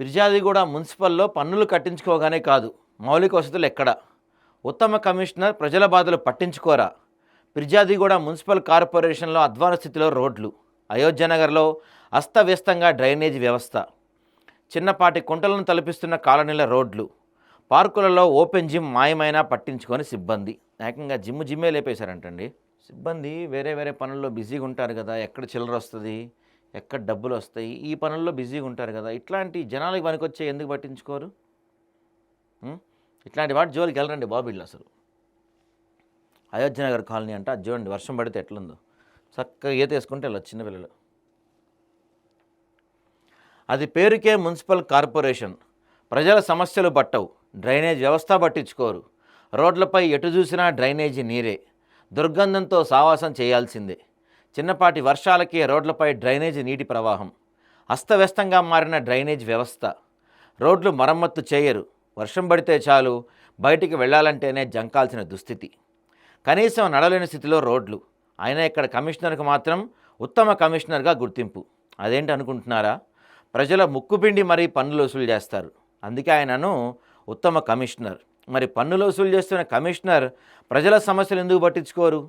ఫిర్యాదిగూడ మున్సిపల్లో పన్నులు కట్టించుకోగానే కాదు, మౌలిక వసతులు ఎక్కడ? ఉత్తమ కమిషనర్ ప్రజల బాధలు పట్టించుకోరా? ఫిర్యాదిగూడ మున్సిపల్ కార్పొరేషన్లో అధ్వాన స్థితిలో రోడ్లు, అయోధ్యనగర్లో అస్తవ్యస్తంగా డ్రైనేజీ వ్యవస్థ, చిన్నపాటి కుంటలను తలపిస్తున్న కాలనీల రోడ్లు, పార్కులలో ఓపెన్ జిమ్ మాయమైనా పట్టించుకొని సిబ్బంది. ఏకంగా జిమ్మే లేపేశారంటండి. సిబ్బంది వేరే వేరే పనుల్లో బిజీగా ఉంటారు కదా, ఎక్కడ చిల్లర వస్తుంది, ఎక్కడ డబ్బులు వస్తాయి, ఈ పనుల్లో బిజీగా ఉంటారు కదా. ఇట్లాంటి జనాలకు పనికొచ్చే ఎందుకు పట్టించుకోరు? ఇట్లాంటి వాటి జోలికి వెళ్ళరండి బాబు వీళ్ళు అసలు. అయోధ్యనగర్ కాలనీ అంట, అది చూడండి వర్షం పడితే ఎట్లుందో, చక్కగా ఈత వేసుకుంటే వెళ్ళచ్చు చిన్నపిల్లలు. అది పేరుకే మున్సిపల్ కార్పొరేషన్, ప్రజల సమస్యలు పట్టవు, డ్రైనేజ్ వ్యవస్థ పట్టించుకోరు. రోడ్లపై ఎటు చూసినా డ్రైనేజీ నీరే, దుర్గంధంతో సావాసం చేయాల్సిందే. చిన్నపాటి వర్షాలకే రోడ్లపై డ్రైనేజీ నీటి ప్రవాహం, అస్తవ్యస్తంగా మారిన డ్రైనేజ్ వ్యవస్థ. రోడ్లు మరమ్మత్తు చేయరు, వర్షం పడితే చాలు బయటికి వెళ్ళాలంటేనే జంకాల్సిన దుస్థితి. కనీసం నడలేని స్థితిలో రోడ్లు. అయినా ఇక్కడ కమిషనర్కి మాత్రం ఉత్తమ కమిషనర్గా గుర్తింపు. అదేంటి అనుకుంటున్నారా? ప్రజల ముక్కుపిండి మరీ పన్నులు వసూలు చేస్తారు, అందుకే ఆయనను ఉత్తమ కమిషనర్. మరి పన్నులు వసూలు చేస్తున్న కమిషనర్ ప్రజల సమస్యలు ఎందుకు పట్టించుకోరు?